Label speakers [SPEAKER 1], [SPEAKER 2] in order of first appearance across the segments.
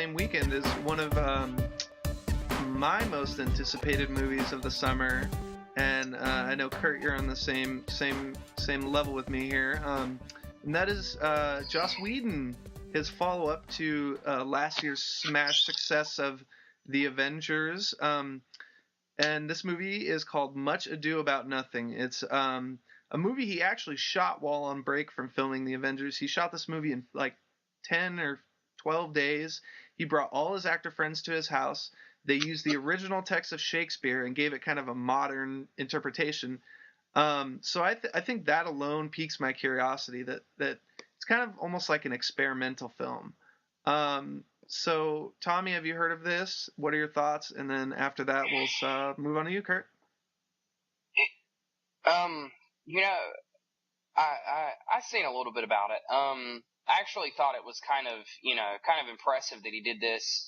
[SPEAKER 1] same weekend as one of my most anticipated movies of the summer, and I know Kurt, you're on the same level with me here, and that is Joss Whedon, his follow-up to last year's smash success of The Avengers, and this movie is called Much Ado About Nothing. It's a movie he actually shot while on break from filming The Avengers. He shot this movie in like 10 or 12 days. He brought all his actor friends to his house. They used the original text of Shakespeare and gave it kind of a modern interpretation. So I think that alone piques my curiosity, that it's kind of almost like an experimental film. So Tommy, have you heard of this? What are your thoughts? And then after that, we'll move on to you, Kurt.
[SPEAKER 2] You know, I've seen a little bit about it. I actually thought it was kind of impressive that he did this,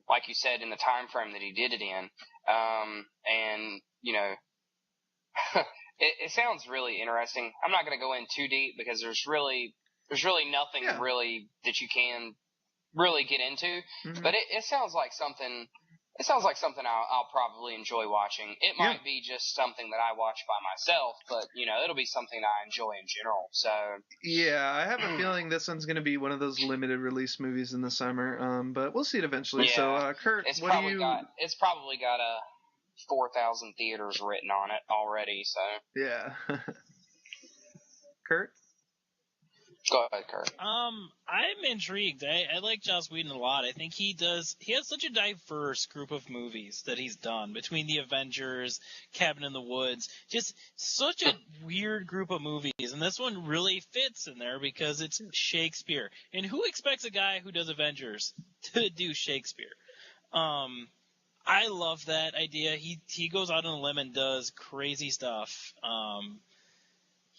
[SPEAKER 2] like you said, in the time frame that he did it in. And it sounds really interesting. I'm not going to go in too deep because there's really nothing really that you can really get into. Mm-hmm. But it sounds like something. It sounds like something I'll probably enjoy watching. It might be just something that I watch by myself, but, it'll be something that I enjoy in general. So
[SPEAKER 1] yeah, I have a feeling this one's going to be one of those limited release movies in the summer, but we'll see it eventually. Yeah. So, Kurt,
[SPEAKER 2] it's probably got 4,000 theaters written on it already, so.
[SPEAKER 1] Yeah. Kurt?
[SPEAKER 2] Go ahead, Kurt.
[SPEAKER 3] I'm intrigued. I like Joss Whedon a lot. I think he has such a diverse group of movies that he's done between The Avengers, Cabin in the Woods, just such a weird group of movies. And this one really fits in there because it's Shakespeare. And who expects a guy who does Avengers to do Shakespeare? I love that idea. He goes out on a limb and does crazy stuff.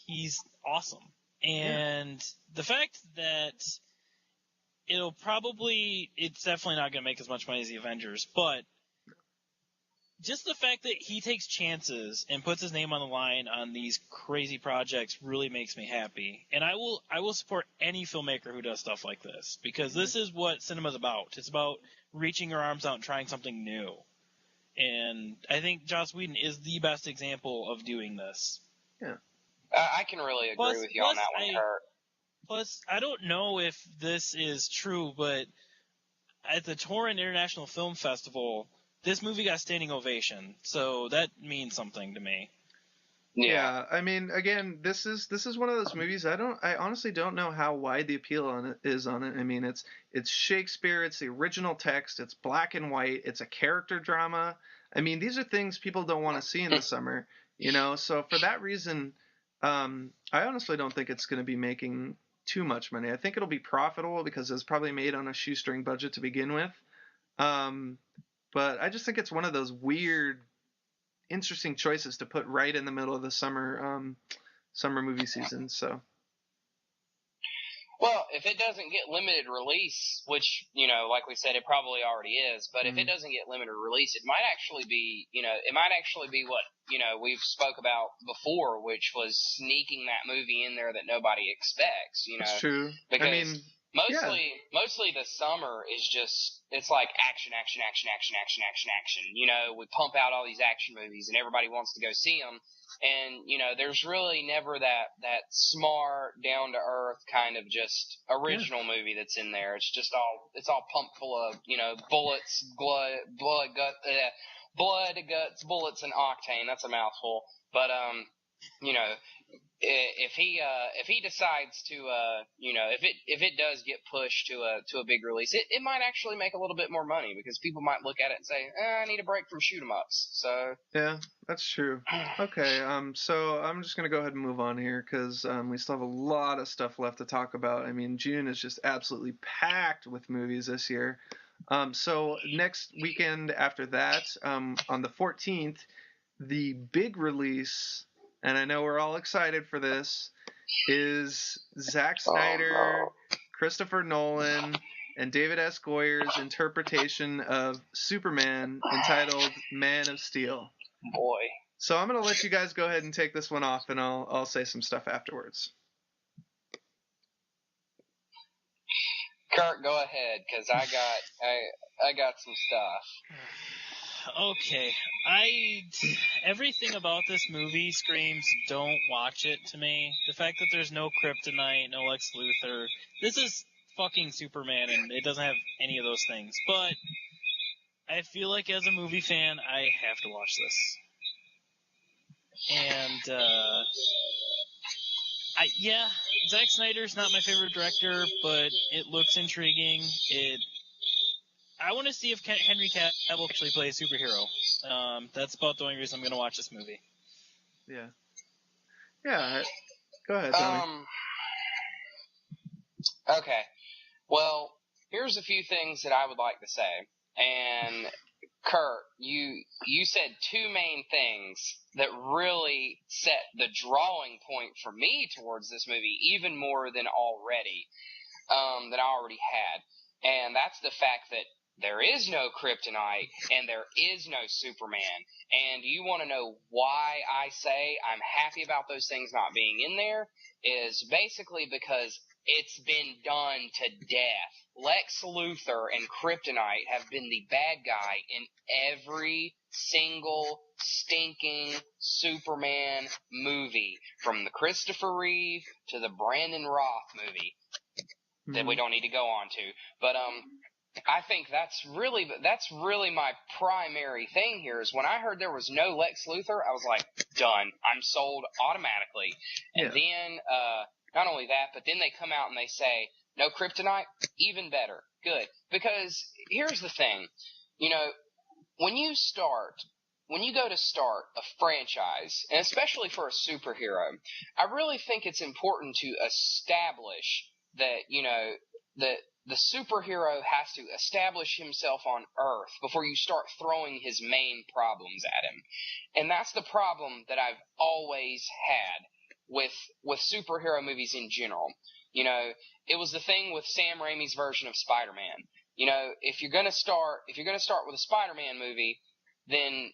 [SPEAKER 3] He's awesome. And the fact that it's definitely not going to make as much money as The Avengers, but just the fact that he takes chances and puts his name on the line on these crazy projects really makes me happy. And I will support any filmmaker who does stuff like this, because this is what cinema's about. It's about reaching your arms out and trying something new. And I think Joss Whedon is the best example of doing this.
[SPEAKER 1] Yeah.
[SPEAKER 2] I can really agree with you on that one, Kurt.
[SPEAKER 3] Plus, I don't know if this is true, but at the Torrent International Film Festival, this movie got a standing ovation, so that means something to me.
[SPEAKER 1] Yeah, I mean, again, this is one of those movies I honestly don't know how wide the appeal is on it. I mean, it's Shakespeare, it's the original text, it's black and white, it's a character drama. I mean, these are things people don't want to see in the summer, So for that reason, I honestly don't think it's going to be making too much money. I think it'll be profitable because it's probably made on a shoestring budget to begin with. But I just think it's one of those weird, interesting choices to put right in the middle of the summer movie season. So.
[SPEAKER 2] Well, if it doesn't get limited release, which, like we said, it probably already is, but if it doesn't get limited release, it might actually be, what, we've spoke about before, which was sneaking that movie in there that nobody expects,
[SPEAKER 1] That's true.
[SPEAKER 2] Because mostly the summer is just, it's like action. We pump out all these action movies and everybody wants to go see them. And, there's really never that smart, down-to-earth kind of just original movie that's in there. It's just all pumped full of, bullets, blood, guts, bullets, and octane. That's a mouthful. But, if he decides to, if it does get pushed to a big release, it might actually make a little bit more money because people might look at it and say, I need a break from shoot 'em ups. So
[SPEAKER 1] yeah, that's true. Okay, so I'm just gonna go ahead and move on here because we still have a lot of stuff left to talk about. I mean, June is just absolutely packed with movies this year. So next weekend after that, on the 14th, the big release. And I know we're all excited for this, is Zack Snyder, Christopher Nolan, and David S. Goyer's interpretation of Superman entitled Man of Steel.
[SPEAKER 2] Boy.
[SPEAKER 1] So I'm going to let you guys go ahead and take this one off, and I'll say some stuff afterwards.
[SPEAKER 2] Kurt, go ahead, because I got some stuff.
[SPEAKER 3] Okay, everything about this movie screams don't watch it to me. The fact that there's no kryptonite, no Lex Luthor, this is fucking Superman and it doesn't have any of those things. But I feel like as a movie fan, I have to watch this. And, Zack Snyder's not my favorite director, but it looks intriguing. I want to see if Henry Cavill actually plays a superhero. That's about the only reason I'm going to watch this movie.
[SPEAKER 1] Yeah. Yeah. Go ahead, Tommy.
[SPEAKER 2] Okay. Well, here's a few things that I would like to say. And Kurt, you said two main things that really set the drawing point for me towards this movie even more than I already had. And that's the fact that there is no kryptonite and there is no Superman. And you want to know why I say I'm happy about those things not being in there? Is basically because it's been done to death. Lex Luthor and kryptonite have been the bad guy in every single stinking Superman movie, from the Christopher Reeve to the Brandon Roth movie that we don't need to go on to. But I think that's really my primary thing here is when I heard there was no Lex Luthor, I was like, done. I'm sold automatically. And then, not only that, but then they come out and they say, no kryptonite, even better. Good. Because here's the thing. You know, when you go to start a franchise, and especially for a superhero, I really think it's important to establish that, you know, that the superhero has to establish himself on Earth before you start throwing his main problems at him. And that's the problem that I've always had with superhero movies in general. You know, it was the thing with Sam Raimi's version of Spider-Man. You know, if you're gonna start with a Spider-Man movie, then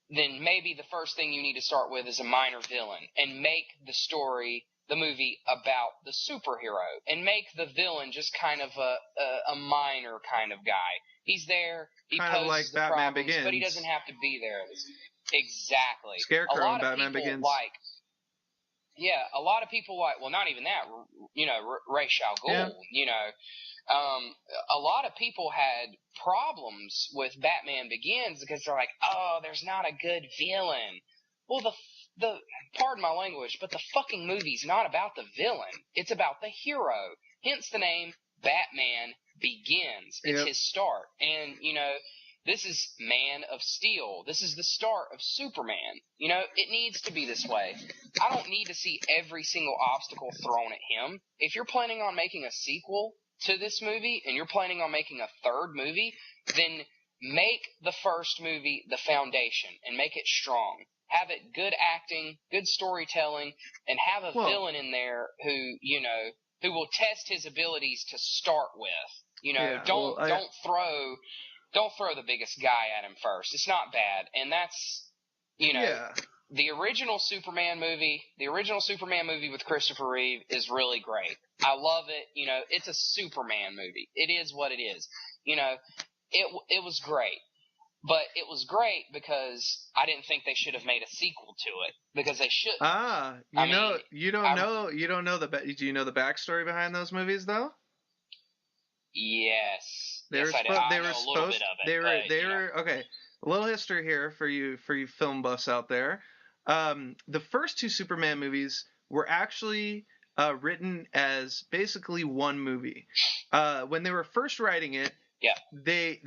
[SPEAKER 2] maybe the first thing you need to start with is a minor villain and make the movie about the superhero, and make the villain just kind of a minor kind of guy. He's there, he
[SPEAKER 1] kind
[SPEAKER 2] poses
[SPEAKER 1] of like
[SPEAKER 2] the
[SPEAKER 1] Batman
[SPEAKER 2] problems,
[SPEAKER 1] Begins.
[SPEAKER 2] but he doesn't have to be there. Exactly.
[SPEAKER 1] Scarecrow in Batman Begins.
[SPEAKER 2] A lot of people like, well, not even that, you know, Ra's al Ghul, you know. A lot of people had problems with Batman Begins because they're like, oh, there's not a good villain. Well, the pardon my language, but the fucking movie's not about the villain. It's about the hero. Hence the name Batman Begins. It's his start. And, you know, this is Man of Steel. This is the start of Superman. You know, it needs to be this way. I don't need to see every single obstacle thrown at him. If you're planning on making a sequel to this movie and you're planning on making a third movie, then make the first movie the foundation and make it strong. Have it good acting, good storytelling, and have a villain in there who, you know, who will test his abilities to start with. You know, don't throw the biggest guy at him first. It's not bad. And that's, you know, the original Superman movie with Christopher Reeve is really great. I love it. You know, it's a Superman movie. It is what it is. You know, it was great. But it was great because I didn't think they should have made a sequel to it, because they shouldn't.
[SPEAKER 1] You don't know do you know the backstory behind those movies though?
[SPEAKER 2] Yes.
[SPEAKER 1] They were supposed okay. A little history here for you film buffs out there. The first two Superman movies were actually written as basically one movie. When they were first writing it, they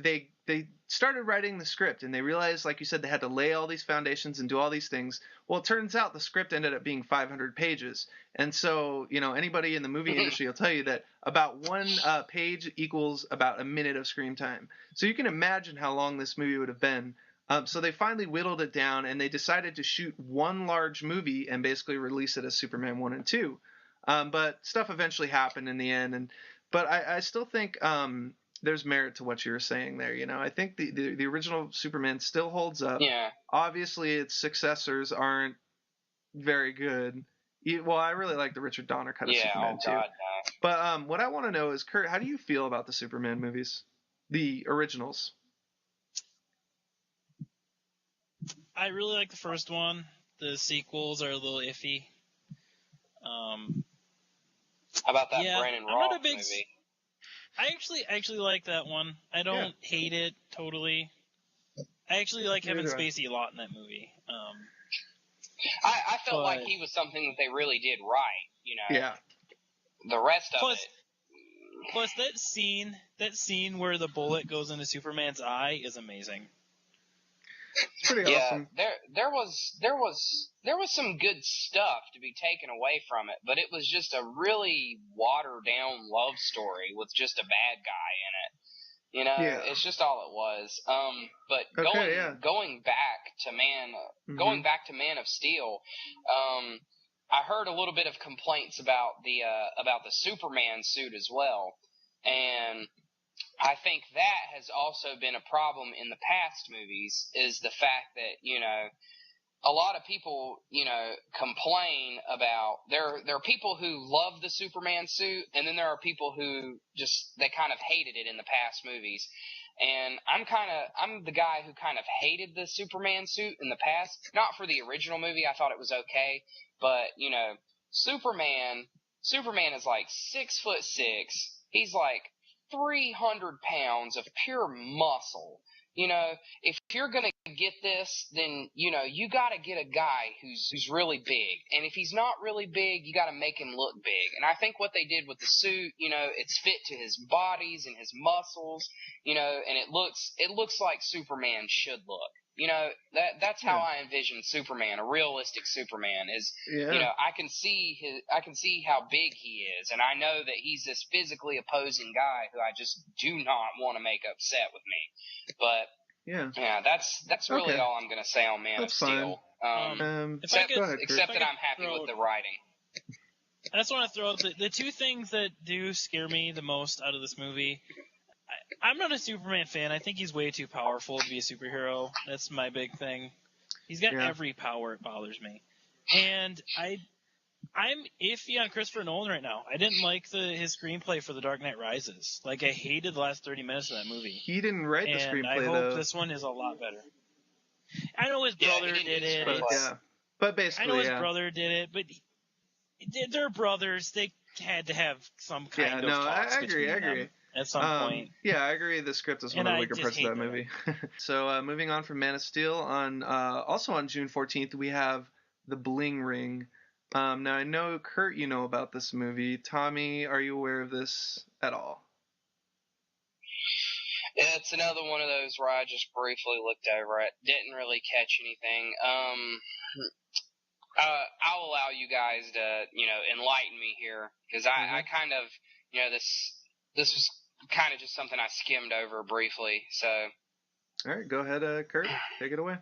[SPEAKER 1] started writing the script, and they realized, like you said, they had to lay all these foundations and do all these things. Well, it turns out the script ended up being 500 pages. And so, you know, anybody in the movie industry will tell you that about one page equals about a minute of screen time. So you can imagine how long this movie would have been. So they finally whittled it down, and they decided to shoot one large movie and basically release it as Superman 1 and 2. But stuff eventually happened in the end. But I still think there's merit to what you were saying there. You know, I think the original Superman still holds up.
[SPEAKER 2] Yeah.
[SPEAKER 1] Obviously, its successors aren't very good. Well, I really like the Richard Donner cut of Superman too.
[SPEAKER 2] God, no.
[SPEAKER 1] But what I want to know is, Kurt, how do you feel about the Superman movies, the originals?
[SPEAKER 3] I really like the first one. The sequels are a little iffy.
[SPEAKER 2] How about that
[SPEAKER 3] Yeah,
[SPEAKER 2] Brandon
[SPEAKER 3] I'm
[SPEAKER 2] Roth
[SPEAKER 3] not a big.
[SPEAKER 2] movie?
[SPEAKER 3] I actually like that one. I don't hate it totally. I actually like Kevin Spacey a lot in that movie.
[SPEAKER 2] I felt like he was something that they really did right. You know.
[SPEAKER 1] Yeah.
[SPEAKER 2] The rest of it.
[SPEAKER 3] Plus, that scene where the bullet goes into Superman's eye is amazing.
[SPEAKER 1] It's pretty awesome.
[SPEAKER 2] There was some good stuff to be taken away from it, but it was just a really watered down love story with just a bad guy in it. You know, it's just all it was. But going back to Man of Steel, I heard a little bit of complaints about the Superman suit as well, and I think that has also been a problem in the past movies, is the fact that, you know, a lot of people, you know, complain about, there are people who love the Superman suit, and then there are people who they kind of hated it in the past movies. And I'm the guy who kind of hated the Superman suit in the past. Not for the original movie, I thought it was okay, but, you know, Superman is like 6'6". He's like 300 pounds of pure muscle. You know, if you're going to get this, then, you know, you got to get a guy who's really big. And if he's not really big, you got to make him look big. And I think what they did with the suit, you know, it's fit to his bodies and his muscles, you know, and it looks like Superman should look. You know, that's how I envision Superman, a realistic Superman is, you know, I can see how big he is, and I know that he's this physically opposing guy who I just do not want to make upset with me. But yeah, that's really all I'm going to say on Man of Steel. Except that I'm happy with the writing.
[SPEAKER 3] I just want to throw out the two things that do scare me the most out of this movie. I'm not a Superman fan. I think he's way too powerful to be a superhero. That's my big thing. He's got every power. It bothers me. And I'm iffy on Christopher Nolan right now. I didn't like his screenplay for The Dark Knight Rises. Like, I hated the last 30 minutes of that movie.
[SPEAKER 1] He didn't write the screenplay,
[SPEAKER 3] though. And I hope this one is a lot better. I know his brother did it.
[SPEAKER 1] But basically,
[SPEAKER 3] I know his brother did it, but they're brothers. They had to have some kind of talks between them at some point.
[SPEAKER 1] Yeah, I agree. The script is one of the weaker parts of that movie. So moving on from Man of Steel, also on June 14th, we have The Bling Ring. Now, I know, Kurt, you know about this movie. Tommy, are you aware of this at all?
[SPEAKER 2] Yeah, it's another one of those where I just briefly looked over it. Didn't really catch anything. I'll allow you guys to, you know, enlighten me here, because I kind of, you know, this was kind of just something I skimmed over briefly, so.
[SPEAKER 1] All right, go ahead, Kurt. Take it away.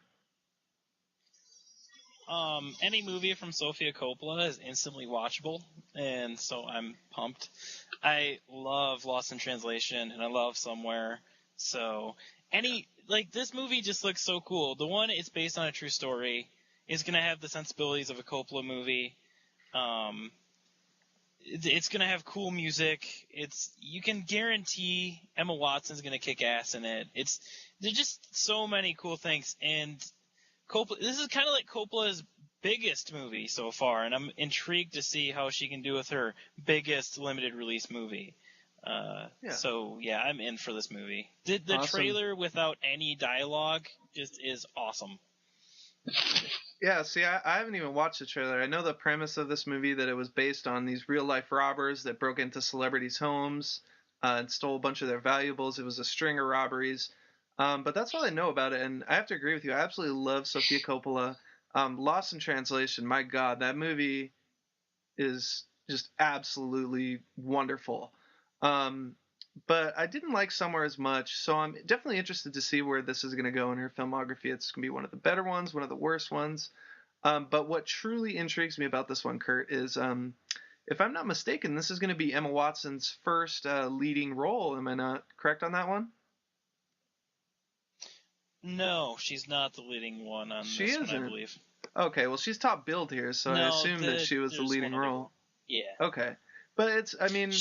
[SPEAKER 3] Any movie from Sofia Coppola is instantly watchable, and so I'm pumped. I love Lost in Translation, and I love Somewhere, so this movie just looks so cool. The one, it's based on a true story. It's going to have the sensibilities of a Coppola movie. It's going to have cool music. You can guarantee Emma Watson's going to kick ass in it. There's just so many cool things, and this is kind of like Coppola's biggest movie so far, and I'm intrigued to see how she can do with her biggest limited release movie. So yeah, I'm in for this movie. The
[SPEAKER 1] awesome.
[SPEAKER 3] Trailer without any dialogue just is awesome.
[SPEAKER 1] Yeah, see, I haven't even watched the trailer. I know the premise of this movie, that it was based on these real-life robbers that broke into celebrities' homes and stole a bunch of their valuables. It was a string of robberies. But that's all I know about it, and I have to agree with you. I absolutely love Sofia Coppola. Lost in Translation, my God, that movie is just absolutely wonderful. But I didn't like Somewhere as much, so I'm definitely interested to see where this is going to go in her filmography. It's going to be one of the better ones, one of the worst ones. But what truly intrigues me about this one, Kurt, is if I'm not mistaken, this is going to be Emma Watson's first leading role. Am I not correct on that one?
[SPEAKER 3] No, she's not the leading one on this one, I believe.
[SPEAKER 1] Okay, well, she's top billed here, so I assume that she was the leading role.
[SPEAKER 3] Yeah.
[SPEAKER 1] Okay. But it's, I mean,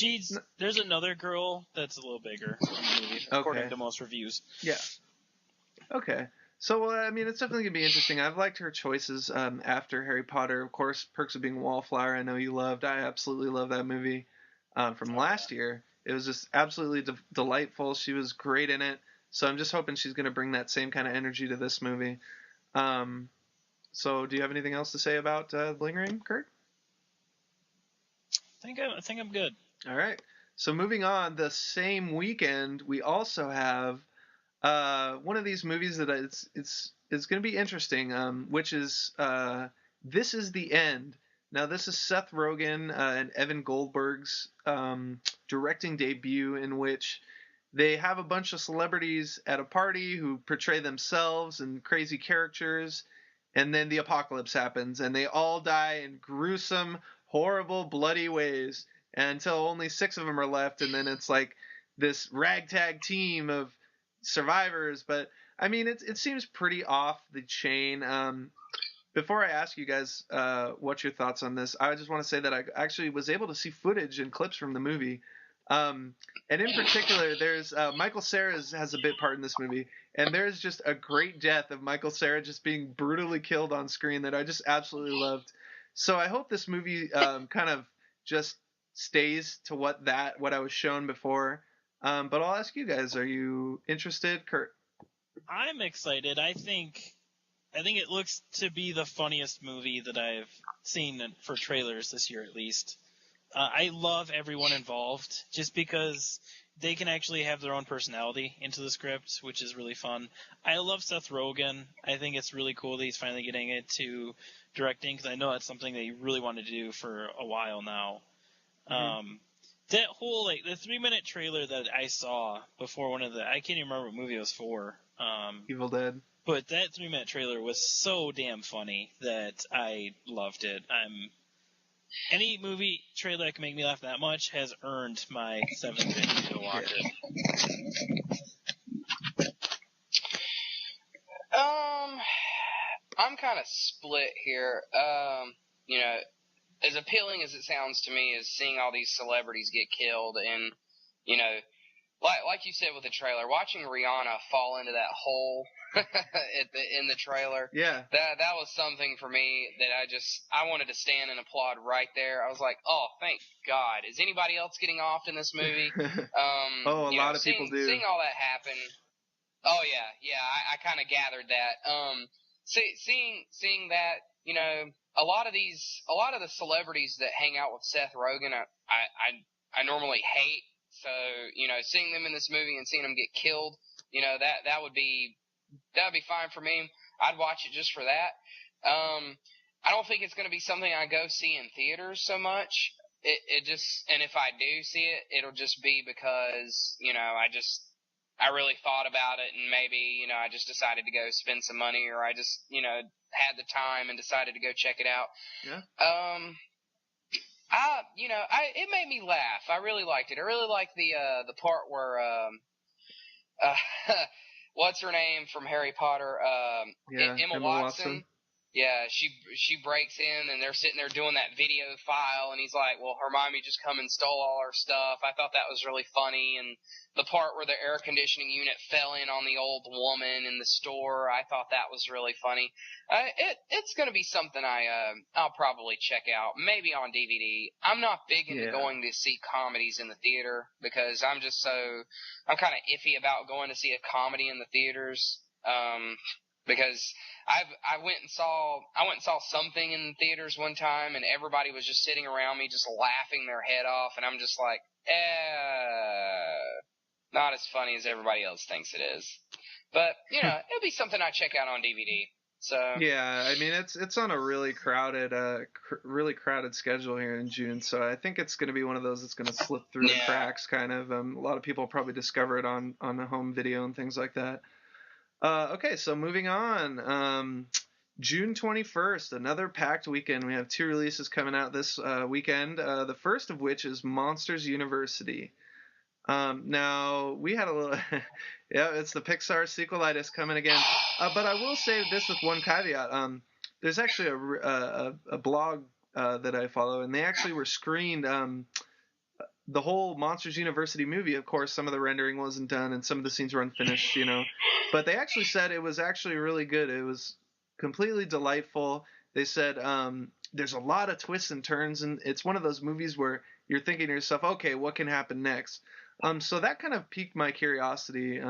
[SPEAKER 3] There's another girl that's a little bigger in the movie, according to most reviews.
[SPEAKER 1] Yeah. Okay. So, I mean, it's definitely going to be interesting. I've liked her choices after Harry Potter. Of course, Perks of Being a Wallflower, I know you loved. I absolutely love that movie from last year. It was just absolutely delightful. She was great in it. So I'm just hoping she's going to bring that same kind of energy to this movie. So do you have anything else to say about Bling Ring, Kurt?
[SPEAKER 3] I think I'm good.
[SPEAKER 1] All right. So moving on, the same weekend, we also have one of these movies that it's going to be interesting, which is This Is the End. Now, this is Seth Rogen and Evan Goldberg's directing debut, in which they have a bunch of celebrities at a party who portray themselves and crazy characters, and then the apocalypse happens, and they all die in gruesome, horrible, bloody ways until only 6 of them are left, and then it's like this ragtag team of survivors. But I mean, it seems pretty off the chain. Before I ask you guys what your thoughts on this, I just want to say that I actually was able to see footage and clips from the movie. And in particular, there's Michael Cera has a bit part in this movie, and there's just a great death of Michael Cera just being brutally killed on screen that I just absolutely loved. So I hope this movie kind of just stays to what I was shown before. But I'll ask you guys, are you interested, Kurt?
[SPEAKER 3] I'm excited. I think it looks to be the funniest movie that I've seen for trailers this year, at least. I love everyone involved, just because they can actually have their own personality into the script, which is really fun. I love Seth Rogen. I think it's really cool that he's finally getting into directing, because I know that's something that he really wanted to do for a while now. Mm-hmm. That whole, the 3-minute trailer that I saw before I can't even remember what movie it was for.
[SPEAKER 1] Evil Dead.
[SPEAKER 3] But that 3-minute trailer was so damn funny that I loved it. Any movie trailer that can make me laugh that much has earned my 750 to watch it.
[SPEAKER 2] I'm kind of split here. As appealing as it sounds to me is seeing all these celebrities get killed, and like you said with the trailer, watching Rihanna fall into that hole in the trailer.
[SPEAKER 1] Yeah.
[SPEAKER 2] That was something for me that I wanted to stand and applaud right there. I was like, oh, thank God. Is anybody else getting off in this movie?
[SPEAKER 1] A lot of people do.
[SPEAKER 2] Seeing all that happen. Oh yeah, I kind of gathered that. Seeing that, a lot of the celebrities that hang out with Seth Rogen, I normally hate. So, seeing them in this movie and seeing them get killed, that would be fine for me. I'd watch it just for that. I don't think it's going to be something I go see in theaters so much. And if I do see it, it'll just be because, I really thought about it, and maybe, I just decided to go spend some money, or I just, had the time and decided to go check it out.
[SPEAKER 1] Yeah.
[SPEAKER 2] It made me laugh. I really liked it. I really liked the part where, what's her name from Harry Potter? Emma Watson. Yeah, she breaks in, and they're sitting there doing that video file, and he's like, well, Hermione just come and stole all our stuff. I thought that was really funny. And the part where the air conditioning unit fell in on the old woman in the store, I thought that was really funny. It's going to be something I'll probably check out, maybe on DVD. I'm not big into going to see comedies in the theater, because I'm kind of iffy about going to see a comedy in the theaters. Because I went and saw something in theaters one time, and everybody was just sitting around me just laughing their head off, and I'm just like, not as funny as everybody else thinks it is. But, it'll be something I check out on DVD. So
[SPEAKER 1] yeah, I mean, it's on a really crowded schedule here in June, so I think it's going to be one of those that's going to slip through the cracks, kind of. A lot of people probably discover it on a home video and things like that. Okay, so moving on. June 21st, another packed weekend. We have 2 releases coming out this weekend. The first of which is Monsters University. Now, we had a little... yeah, it's the Pixar sequelitis coming again. But I will say this with one caveat. There's actually a blog that I follow, and they actually were screened the whole Monsters University movie, of course, some of the rendering wasn't done and some of the scenes were unfinished, but they actually said it was actually really good. It was completely delightful. They said there's a lot of twists and turns, and it's one of those movies where you're thinking to yourself, okay, what can happen next? So that kind of piqued my curiosity.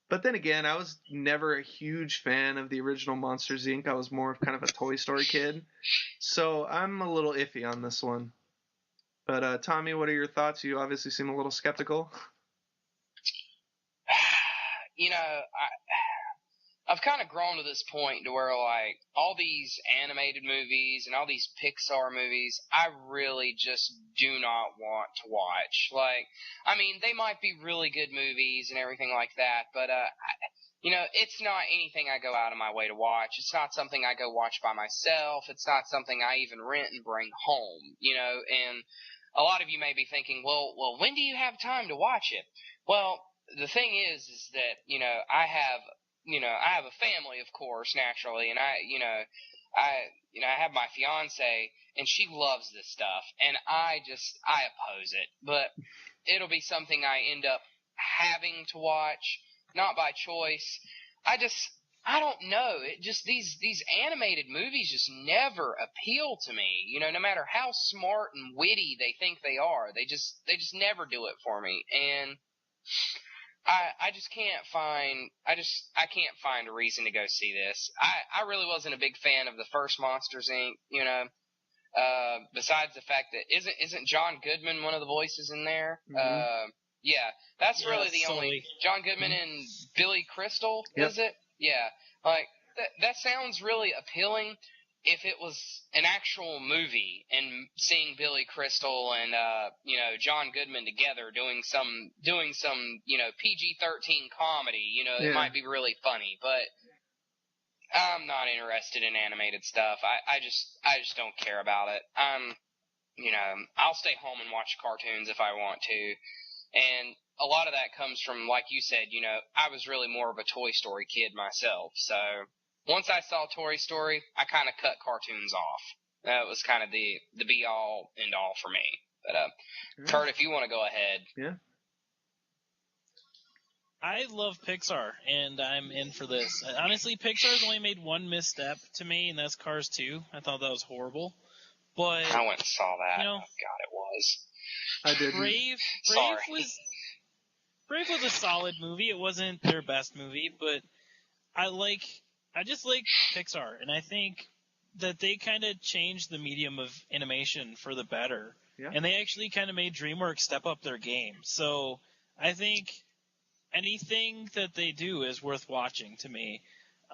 [SPEAKER 1] But then again, I was never a huge fan of the original Monsters Inc. I was more of kind of a Toy Story kid. So I'm a little iffy on this one. But Tommy, what are your thoughts? You obviously seem a little skeptical.
[SPEAKER 2] I've kind of grown to this point to where, like, all these animated movies and all these Pixar movies, I really just do not want to watch. Like, I mean, they might be really good movies and everything like that, but, it's not anything I go out of my way to watch. It's not something I go watch by myself. It's not something I even rent and bring home, and a lot of you may be thinking, well, when do you have time to watch it? Well, the thing is that, I have a family, of course, naturally, and I have my fiance, and she loves this stuff, and I oppose it, but it'll be something I end up having to watch, not by choice. I don't know. It just, these animated movies just never appeal to me, no matter how smart and witty they think they are, they just never do it for me, and I can't find a reason to go see this. I really wasn't a big fan of the first Monsters Inc., besides the fact that isn't John Goodman one of the voices in there?
[SPEAKER 1] Mm-hmm.
[SPEAKER 2] Yeah, that's really the only John Goodman and Billy Crystal,
[SPEAKER 1] Yep.
[SPEAKER 2] is it? Yeah. Like that sounds really appealing if it was an actual movie and seeing Billy Crystal and John Goodman together doing some PG-13 comedy, it might be really funny, but I'm not interested in animated stuff. I just don't care about it. I'll stay home and watch cartoons if I want to. And a lot of that comes from, like you said, I was really more of a Toy Story kid myself, so once I saw Toy Story, I kind of cut cartoons off. That was kind of the be-all, end-all for me. But, Kurt, if you want to go ahead.
[SPEAKER 1] Yeah.
[SPEAKER 3] I love Pixar, and I'm in for this. Honestly, Pixar's only made one misstep to me, and that's Cars 2. I thought that was horrible. But
[SPEAKER 2] I went and saw that. Oh, God, it was.
[SPEAKER 1] I did.
[SPEAKER 3] Brave was a solid movie. It wasn't their best movie, but I just like Pixar, and I think that they kind of changed the medium of animation for the better.
[SPEAKER 1] Yeah.
[SPEAKER 3] And they actually kind of made DreamWorks step up their game. So I think anything that they do is worth watching to me.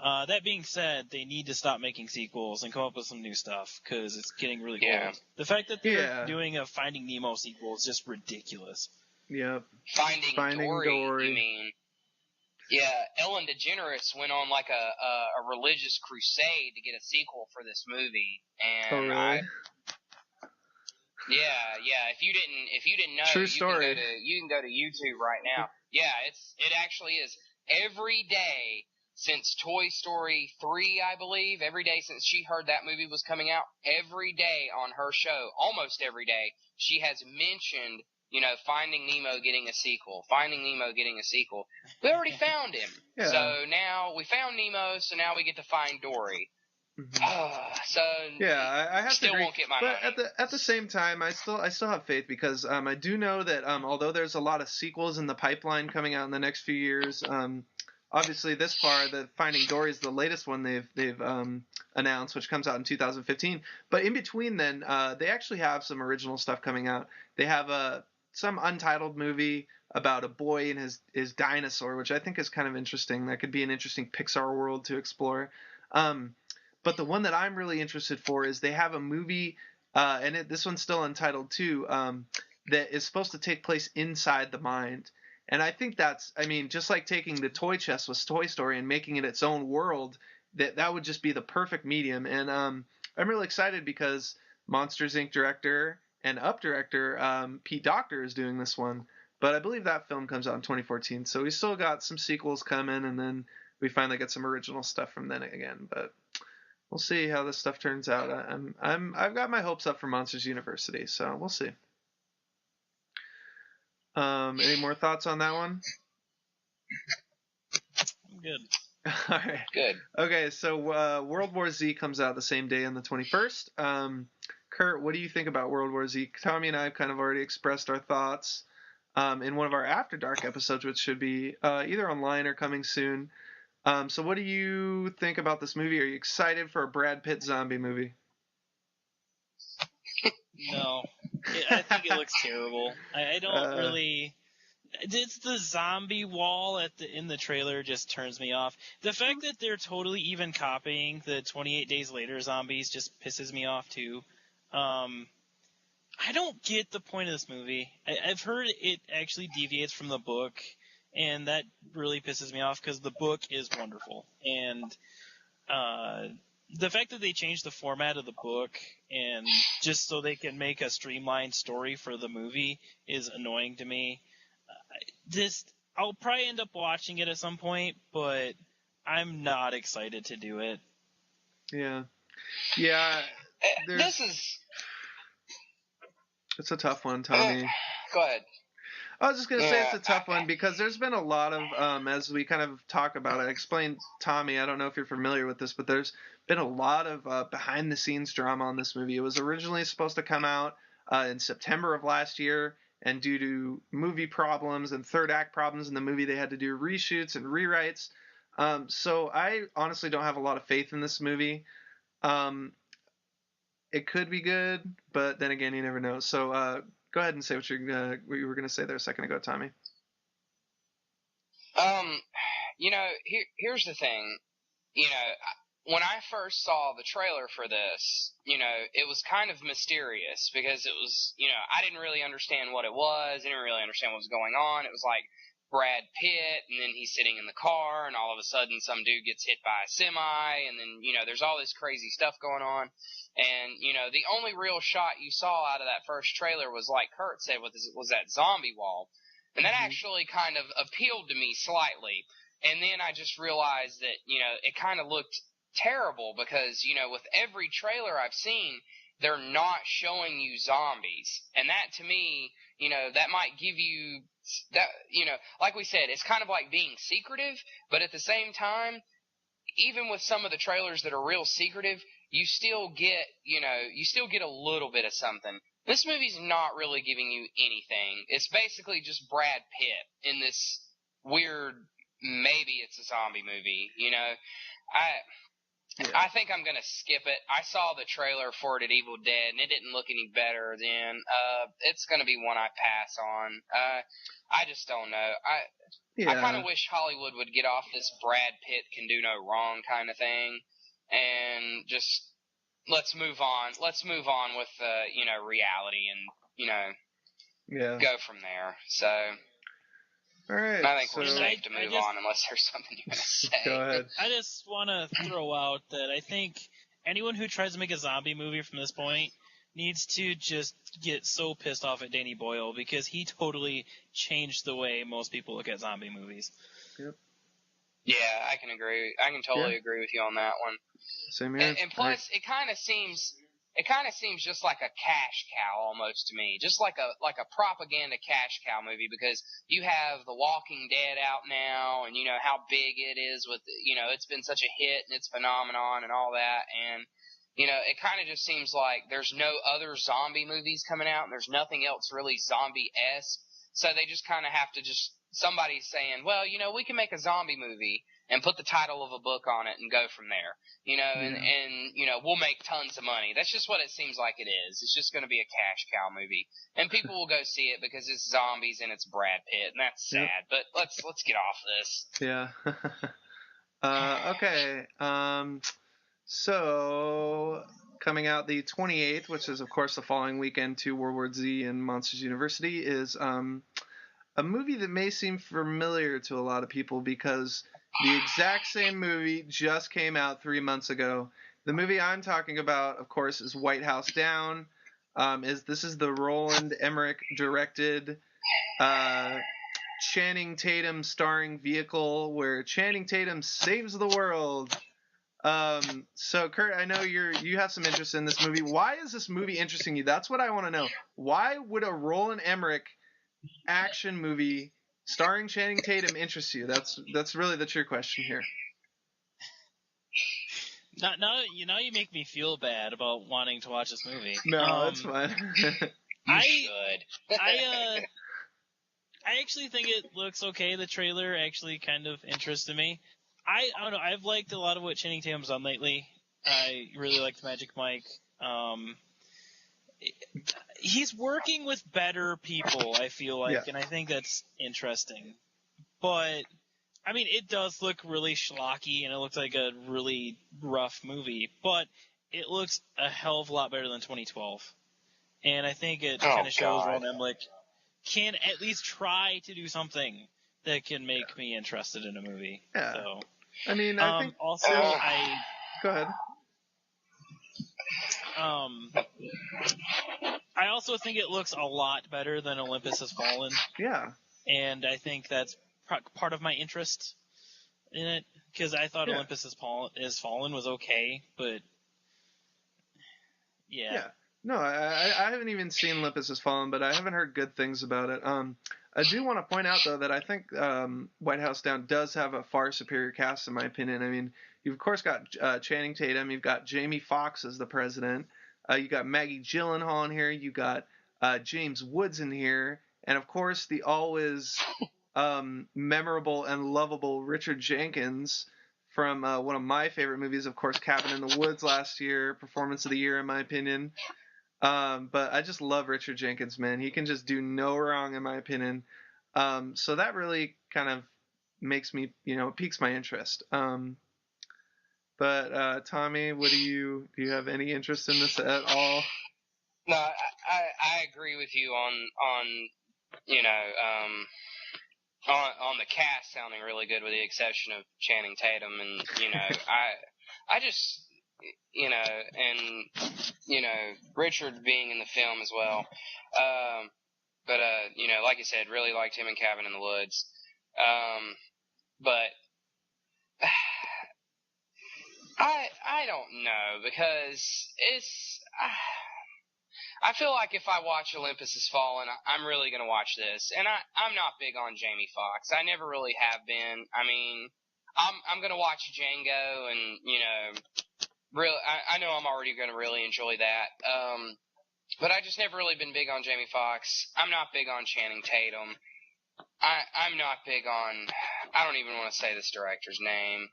[SPEAKER 3] That being said, they need to stop making sequels and come up with some new stuff because it's getting really old. The fact that they're doing a Finding Nemo sequel is just ridiculous.
[SPEAKER 1] Yeah.
[SPEAKER 2] Finding Dory, you mean? Yeah, Ellen DeGeneres went on like a religious crusade to get a sequel for this movie, and
[SPEAKER 1] really?
[SPEAKER 2] Yeah. If you didn't know,
[SPEAKER 1] True story.
[SPEAKER 2] You can go to YouTube right now. Yeah, it actually is. Every day since Toy Story 3, I believe, every day since she heard that movie was coming out, every day on her show, almost every day, she has mentioned, Finding Nemo getting a sequel. Finding Nemo getting a sequel. We already found him.
[SPEAKER 1] Yeah.
[SPEAKER 2] So now we found Nemo, so now we get to find Dory.
[SPEAKER 1] Mm-hmm. I have
[SPEAKER 2] still
[SPEAKER 1] to agree.
[SPEAKER 2] won't get my
[SPEAKER 1] but
[SPEAKER 2] money.
[SPEAKER 1] at the same time, I still have faith because I do know that although there's a lot of sequels in the pipeline coming out in the next few years, obviously this far the Finding Dory is the latest one they've announced, which comes out in 2015. But in between then, they actually have some original stuff coming out. They have some Untitled movie about a boy and his dinosaur, which I think is kind of interesting. That could be an interesting Pixar world to explore. But the one that I'm really interested for is they have a movie, and this one's still untitled too, that is supposed to take place inside the mind. And I think just like taking the toy chest with Toy Story and making it its own world, that would just be the perfect medium. And I'm really excited because Monsters Inc. director and Up director Pete Docter is doing this one. But I believe that film comes out in 2014, so we still got some sequels coming, and then we finally get some original stuff from then again. But we'll see how this stuff turns out. I've got my hopes up for Monsters University, so we'll see. Any more thoughts on that one?
[SPEAKER 3] I'm good.
[SPEAKER 1] All right.
[SPEAKER 2] Good.
[SPEAKER 1] Okay, so World War Z comes out the same day on the 21st. Kurt, what do you think about World War Z? Tommy and I have kind of already expressed our thoughts in one of our After Dark episodes, which should be either online or coming soon. So what do you think about this movie? Are you excited for a Brad Pitt zombie movie?
[SPEAKER 3] No, I think it looks terrible. I don't really. It's the zombie wall in the trailer just turns me off. The fact that they're totally even copying the 28 Days Later zombies just pisses me off too. I don't get the point of this movie. I've heard it actually deviates from the book, and that really pisses me off because the book is wonderful. And the fact that they changed the format of the book and just so they can make a streamlined story for the movie is annoying to me. I'll probably end up watching it at some point, but I'm not excited to do it.
[SPEAKER 1] Yeah. It's a tough one, Tommy.
[SPEAKER 2] Go ahead.
[SPEAKER 1] I was just going to say it's a tough one because there's been a lot of, as we kind of talk about it, I explained, Tommy, I don't know if you're familiar with this, but there's been a lot of behind-the-scenes drama on this movie. It was originally supposed to come out in September of last year, and due to movie problems and third act problems in the movie, they had to do reshoots and rewrites. So I honestly don't have a lot of faith in this movie. It could be good, but then again, you never know. So go ahead and say what you were going to say there a second ago, Tommy.
[SPEAKER 2] Here's the thing. When I first saw the trailer for this, it was kind of mysterious because it was, I didn't really understand what it was. I didn't really understand what was going on. It was like Brad Pitt, and then he's sitting in the car, and all of a sudden some dude gets hit by a semi, and then, there's all this crazy stuff going on. And, the only real shot you saw out of that first trailer was, like Kurt said, was that zombie wall. And that actually kind of appealed to me slightly. And then I just realized that, it kind of looked terrible because, with every trailer I've seen, they're not showing you zombies. And that, to me, that might give you that, like we said, it's kind of like being secretive, but at the same time, even with some of the trailers that are real secretive, you still get a little bit of something. This movie's not really giving you anything. It's basically just Brad Pitt in this weird, maybe it's a zombie movie, I think I'm going to skip it. I saw the trailer for it at Evil Dead, and it didn't look any better then. It's going to be one I pass on. I just don't know. I kind of wish Hollywood would get off this Brad Pitt can do no wrong kind of thing, and just let's move on. Let's move on with reality, and go from there. So.
[SPEAKER 1] All right.
[SPEAKER 2] I think we're safe to move on unless there's something you're going to say.
[SPEAKER 1] Go ahead.
[SPEAKER 3] I just want to throw out that I think anyone who tries to make a zombie movie from this point needs to just get so pissed off at Danny Boyle because he totally changed the way most people look at zombie movies.
[SPEAKER 1] Yep.
[SPEAKER 2] Yeah, I can agree. I can totally agree with you on that one.
[SPEAKER 1] Same here.
[SPEAKER 2] And plus, it kind of seems just like a cash cow almost to me, just like a propaganda cash cow movie because you have The Walking Dead out now, and how big it is with it's been such a hit and it's phenomenon and all that, and it kind of just seems like there's no other zombie movies coming out and there's nothing else really zombie-esque, so they just kind of have to just somebody's saying, well, we can make a zombie movie and put the title of a book on it and go from there, and we'll make tons of money. That's just what it seems like it is. It's just going to be a cash cow movie, and people will go see it because it's zombies and it's Brad Pitt, and that's sad. But let's get off this.
[SPEAKER 1] Yeah. Okay. So coming out the 28th, which is of course the following weekend to World War Z and Monsters University, is a movie that may seem familiar to a lot of people because the exact same movie just came out 3 months ago. The movie I'm talking about, of course, is White House Down. This is the Roland Emmerich directed Channing Tatum starring vehicle where Channing Tatum saves the world. So Kurt, I know you have some interest in this movie. Why is this movie interesting you? That's what I want to know. Why would a Roland Emmerich action movie starring Channing Tatum interests you? That's really the true question here.
[SPEAKER 3] Now you make me feel bad about wanting to watch this movie.
[SPEAKER 1] No, that's fine.
[SPEAKER 2] You should.
[SPEAKER 3] I actually think it looks okay. The trailer actually kind of interested me. I don't know. I've liked a lot of what Channing Tatum's done lately. I really liked Magic Mike. He's working with better people, I feel like,
[SPEAKER 1] Yeah.
[SPEAKER 3] and I think that's interesting. But I mean, it does look really schlocky, and it looks like a really rough movie. But it looks a hell of a lot better than 2012, and I think it kind of shows Roland Emmerich can at least try to do something that can make me interested in a movie.
[SPEAKER 1] Yeah.
[SPEAKER 3] So,
[SPEAKER 1] I mean, I think
[SPEAKER 3] also
[SPEAKER 1] Go ahead.
[SPEAKER 3] I also think it looks a lot better than Olympus Has Fallen.
[SPEAKER 1] Yeah.
[SPEAKER 3] And I think that's part of my interest in it, because I thought Olympus Has Fallen was okay, but yeah.
[SPEAKER 1] No, I haven't even seen Olympus Has Fallen, but I haven't heard good things about it. I do want to point out, though, that I think White House Down does have a far superior cast, in my opinion. I mean, you've, of course, got Channing Tatum. You've got Jamie Foxx as the president. You got Maggie Gyllenhaal in here. You got James Woods in here. And, of course, the always memorable and lovable Richard Jenkins from one of my favorite movies, of course, Cabin in the Woods last year. Performance of the year, in my opinion. But I just love Richard Jenkins, man. He can just do no wrong, in my opinion. So that really kind of makes me, piques my interest. But Tommy, do you have any interest in this at all?
[SPEAKER 2] No, I agree with you on on the cast sounding really good, with the exception of Channing Tatum, and I just Richard being in the film as well. But like I said, really liked him in Cabin in the Woods. But I don't know, because I feel like if I watch Olympus Has Fallen, I'm really going to watch this. And I'm not big on Jamie Foxx. I never really have been. I mean, I'm going to watch Django, and, I know I'm already going to really enjoy that. But I just never really been big on Jamie Foxx. I'm not big on Channing Tatum. I'm not big on, I don't even want to say this director's name.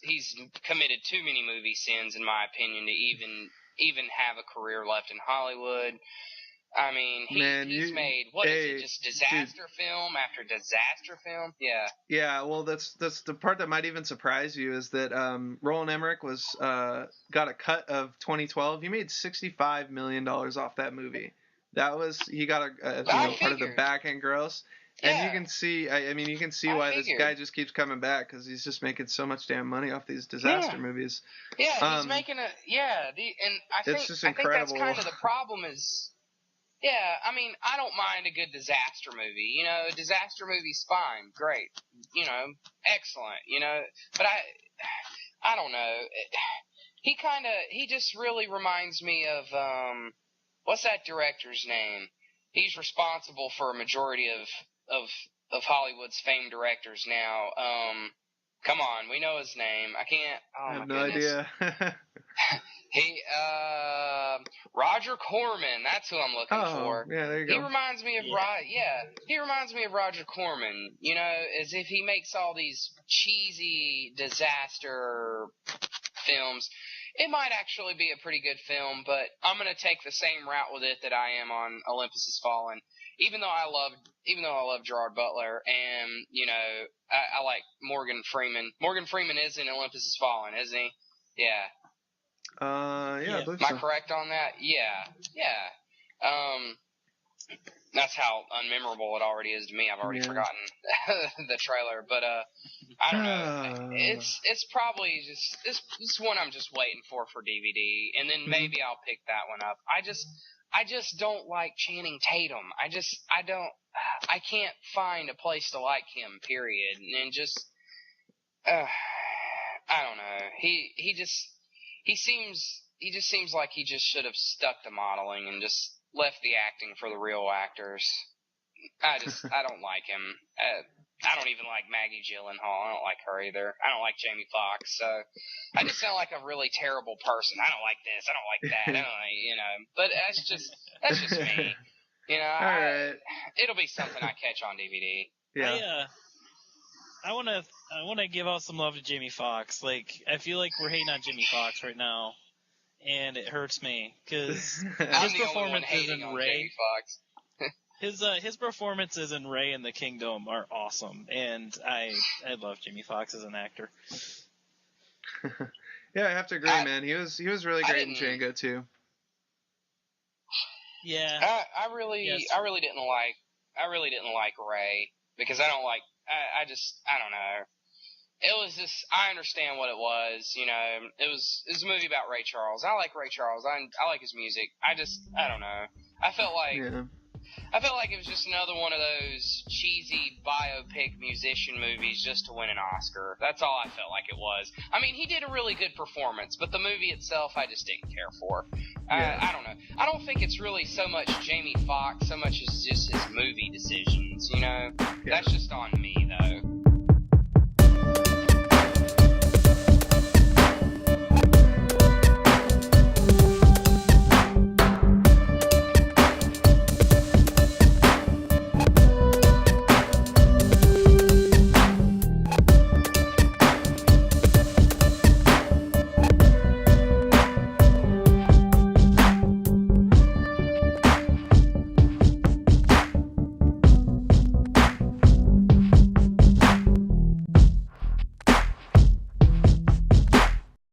[SPEAKER 2] He's committed too many movie sins, in my opinion, to even have a career left in Hollywood. I mean, he's made, just disaster film after disaster film? Yeah.
[SPEAKER 1] Yeah, well, that's the part that might even surprise you, is that Roland Emmerich got a cut of 2012. He made $65 million off that movie. He got a part of the back end gross.
[SPEAKER 2] Yeah.
[SPEAKER 1] And you can see, you can see why this guy just keeps coming back, because he's just making so much damn money off these disaster movies.
[SPEAKER 2] Yeah, he's making and I think
[SPEAKER 1] it's just incredible.
[SPEAKER 2] I think that's kind of the problem is, I mean, I don't mind a good disaster movie. A disaster movie's fine, great, excellent, but I don't know. He just really reminds me of, what's that director's name? He's responsible for a majority of Hollywood's famed directors now. Come on, we know his name. I have
[SPEAKER 1] no idea.
[SPEAKER 2] Roger Corman. That's who I'm looking for.
[SPEAKER 1] Yeah, there you go.
[SPEAKER 2] He reminds me of he reminds me of Roger Corman. As if he makes all these cheesy disaster films. It might actually be a pretty good film, but I'm going to take the same route with it that I am on Olympus Has Fallen. Even though I love Gerard Butler, and I like Morgan Freeman. Morgan Freeman is in Olympus Has Fallen, isn't he? Yeah.
[SPEAKER 1] I believe
[SPEAKER 2] Am
[SPEAKER 1] so.
[SPEAKER 2] I correct on that? Yeah. That's how unmemorable it already is to me. I've already forgotten the trailer, but I don't know. It's probably just this one I'm just waiting for DVD, and then maybe I'll pick that one up. I just don't like Channing Tatum. I can't find a place to like him, period. And just I don't know. He just seems like he just should have stuck to modeling and just left the acting for the real actors. I don't like him. I don't even like Maggie Gyllenhaal. I don't like her either. I don't like Jamie Foxx. So I just sound like a really terrible person. I don't like this. I don't like that. I don't like, but that's just me.
[SPEAKER 1] All right.
[SPEAKER 2] It'll be something I catch on DVD.
[SPEAKER 1] Yeah.
[SPEAKER 3] I wanna give out some love to Jamie Foxx. Like, I feel like we're hating on Jamie Foxx right now, and it hurts me because
[SPEAKER 2] I'm the only one hating on Jamie Foxx.
[SPEAKER 3] His performances in Ray and the Kingdom are awesome, and I love Jamie Foxx as an actor.
[SPEAKER 1] Yeah, I have to agree, man. He was really great in Django too.
[SPEAKER 3] Yeah.
[SPEAKER 2] I really didn't like Ray because I don't like. I don't know. It was just, I understand what it was, it was a movie about Ray Charles. I like Ray Charles. I like his music. I don't know. I felt like it was just another one of those cheesy biopic musician movies just to win an Oscar. That's all I felt like it was. I mean, he did a really good performance, but the movie itself I just didn't care for. I don't know. I don't think it's really so much Jamie Foxx so much as just his movie decisions, That's just on me, though.